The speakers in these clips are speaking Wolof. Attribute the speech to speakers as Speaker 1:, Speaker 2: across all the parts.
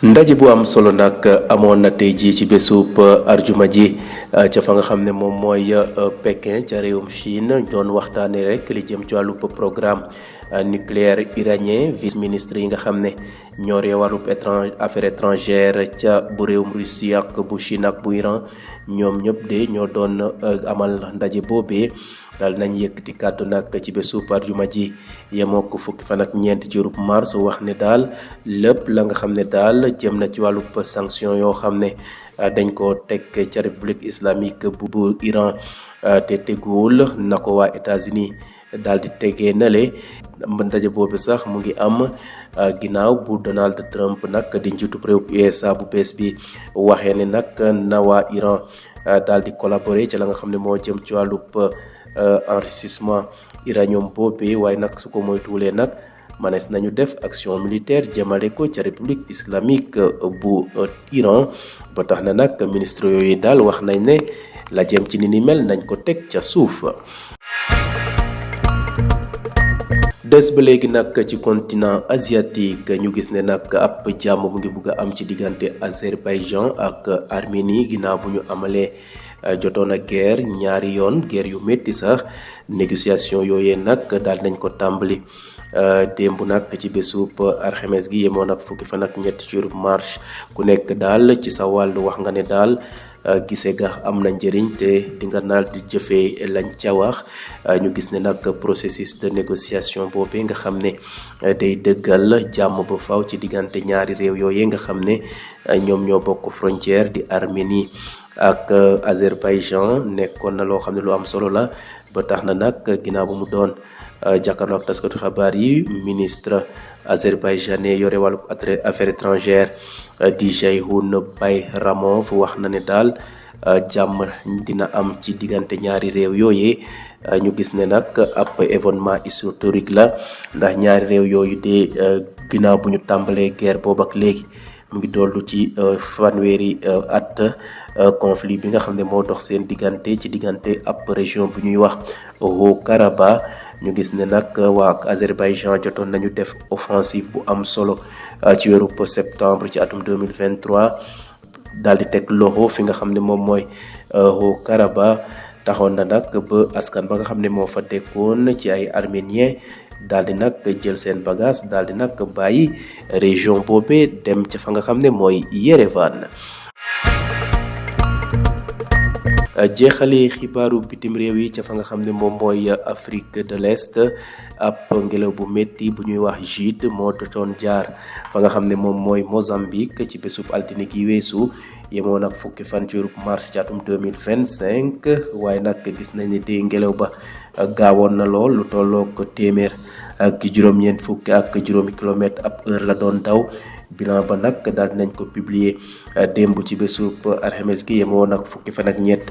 Speaker 1: ndaje bu am solo nag amoon na tey jii ci bésub arjuma ji ca fa nga xam ne moom mooy Pékin ca réewum Chine doon waxtaanee rek li jëm ci wàllub programme nucléaire iranien vice ministre yi nga xam ne ñoo ree wàllub affaires étrangères ca bu réewum Russie ak bu Chine ak bu Iran ñoom ñëpp de ñoo doon amal ndaje boobee daal nañ yëkkati kàddu nag ci bésub arjuma ji yemoo ko fukki fan ak ñeent ci weeru mars wax ne daal lépp la nga xam ne daal jëm na ci wàllub sanction yoo xam ne dañ ko teg ca république islamique bu Iran te teguwul na ko waa États-Unis daal di tegee nale ndaje boobu sax mu ngi am ginnaaw bu Donald Trump nag di njiitu réew USA bu bees bi waxee ne nag na waa Iran daal di collaborer ci la nga xam ne moo jëm ci wàllub enrichissement uranium boobee waaye nag su ko moytuwulee nag manees nañu def action militaire jëmale ko ca république islamique bu Iran ba tax na nag ministre yooyu daal wax nañ ne la jëm ci ni mel nañ ko teg ca suuf. des ba léegi nag ci continent asiatique ñu gis ne nag ab jàmm mu ngi bugg a am ci diggante Azerbaïdjan ak Arménie ginnaaw bu ñu amalee jotoon a guerre ñaari yoon guerre yu métti sax négociation yooyee nag daal nañ ko tàmbali démb nag ci bésub alxames gi yemoon ak fukki fan ak ñett ci weeru mars ku nekk daal ci sa wàll wax nga ne daal gise ga am na njëriñ te di nga naal di jëfee lañ ca wax ñu gis ne nag processus de négociation boobee nga xam ne day dëggal jàmm ba faw ci diggante ñaari réew yooyee nga xam ne ñoom ñoo bokk frontière di Arménie ak Azerbaïdjan nekkoon na loo xam ne lu am solo la ba tax na nag ginnaaw bu mu doon jàkkaarloo ak taskatu xabaar yi ministre azerbaïdjanais yore wàllu affaires étrangères di Ceyhoun Bayramov wax na ne daal jàmm dina am ci diggante ñaari réew yooyee ñu gis ne nag ab événement historique la ndax ñaari réew yooyu de ginnaaw bu ñu tàmbalee guerre boobu ak léegi mu ngi dollu ci fanweeri at conflit bi nga xam ne moo dox seen diggante ci diggante ab région bu ñuy wax Haut-Karabakh ñu gis ne nag waa Azerbaïdjan jotoon nañu def offensive bu am solo ci weeru septembre ci atum 2023 daal di teg loxo fi nga xam ne moom mooy Haut-Karabakh taxoon na nag ba askan ba nga xam ne moo fa dekkoon ci ay arménien daal di nag jël seen bagage daal di nag bàyyi région boobee dem ca fa nga xam ne mooy Yerevan. jeexale xibaaru bitim réew yi ca fa nga xam ne moom mooy Afrique de l'Est ab ngelaw bu métti bu ñuy wax Jude moo doon jaar fa nga xam ne moom mooy Mozambique ci bésub altine gi weesu yemoon ak fukki fan ci weeru mars ci atum 2025 waaye nag gis nañ ne de ngelaw ba gaawoon na lool lu tollook téeméer ak juróom-ñeent fukki ak juróomi kilomètre ab heure la doon daw bilan ba nag daal dinañ ko publier démb ci bésub alxames gi yemoon ak fukki fan ak ñett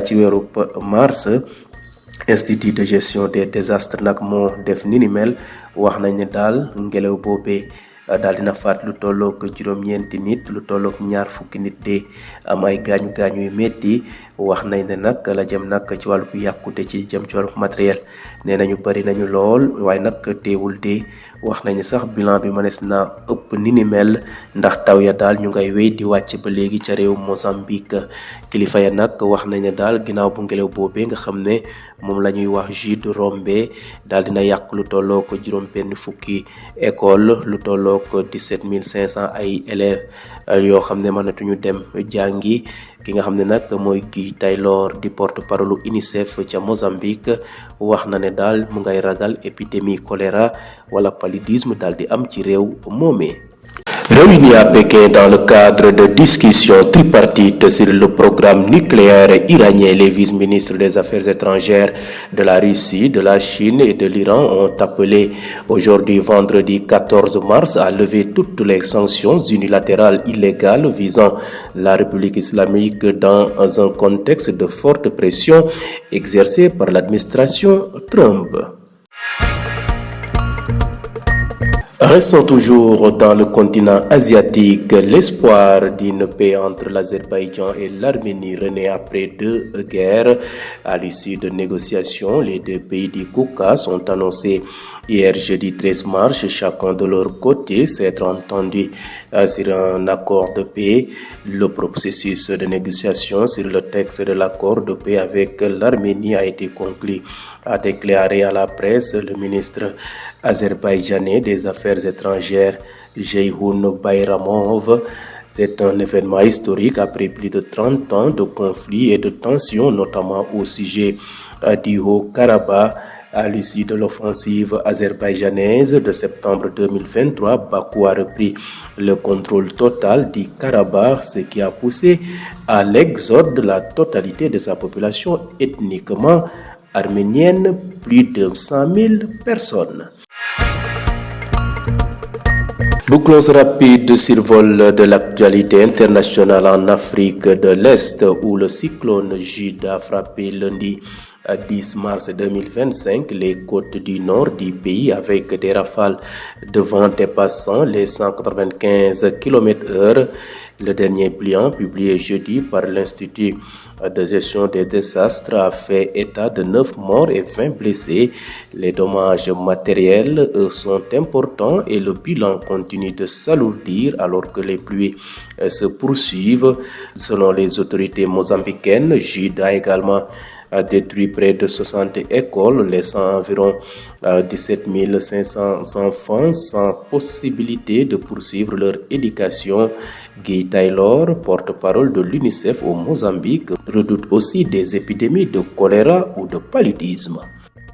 Speaker 1: ci weeru mars institut de gestion des désastres nag moo def ni mel wax nañ ne daal ngelaw boobee daal dina faat lu tollook juróom-ñeenti nit lu tollook ñaar fukki nit de am ay gaañu yu metti wax nañ ne nag la jëm nag ci wàllu yàqute ci jëm ci wàllu matériel nee nañu bari nañu lool waaye nag teewul de wax nañu sax bilan bi mënees na ëpp ni mel ndax taw ya daal ñu ngay wéy di wàcc ba léegi ca réew Mozambique kilifa ya nag wax nañ ne daal ginnaaw bu ngelaw boobee nga xam ne moom la ñuy wax Jude rombe daal dina yàq lu tolloo ko juróom benn fukki école lu tolloo ko 17 500 ay élèves yoo xam ne mënatuñu dem jàngi ki nga xam ne nag mooy Guy Taylor di porte-parole UNICEF ca Mozambique wax na ne daal mu ngay ragal épidémie choléra wala paludisme daal di am ci réew moomee. Réunis à Pékin dans le cadre de discussions tripartites sur le programme nucléaire iranien, les vice-ministres des Affaires étrangères de la Russie, de la Chine et de l'Iran ont appelé aujourd'hui vendredi 14 mars à lever toutes les sanctions unilatérales illégales visant la République islamique dans un contexte de forte pression exercée par l'administration Trump. Restons toujours dans le continent asiatique. L'espoir d'une paix entre l'Azerbaïdjan et l'Arménie renaît après 2 guerres. À l'issue de négociations, les 2 pays du Caucase ont annoncé Hier, jeudi 13 mars, chacun de leur côté s'est entendu sur un accord de paix. Le processus de négociation sur le texte de l'accord de paix avec l'Arménie a été conclu, a déclaré à la presse le ministre azerbaïdjanais des Affaires étrangères, Ceyhun Bayramov. C'est un événement historique après plus de 30 ans de conflits et de tensions, notamment au sujet du Haut-Karabakh. À l'issue de l'offensive azerbaïdjanaise de septembre 2023, Bakou a repris le contrôle total du Karabakh, ce qui a poussé à l'exode de la totalité de sa population ethniquement arménienne, plus de 100 000 personnes. Bouclons ce rapide survol de l'actualité internationale en Afrique de l'Est, où le cyclone Jude a frappé lundi 10 mars 2025 les côtes du nord du pays avec des rafales de vent dépassant les 195 km/h. Le dernier bilan publié jeudi par l'Institut de gestion des désastres a fait état de 9 morts et 20 blessés. Les dommages matériels sont importants et le bilan continue de s'alourdir alors que les pluies se poursuivent. Selon les autorités mozambicaines, Jude a également a détruit près de 60 écoles, laissant environ 17 500 enfants sans possibilité de poursuivre leur éducation. Guy Taylor, porte-parole de l'UNICEF au Mozambique, redoute aussi des épidémies de choléra ou de paludisme.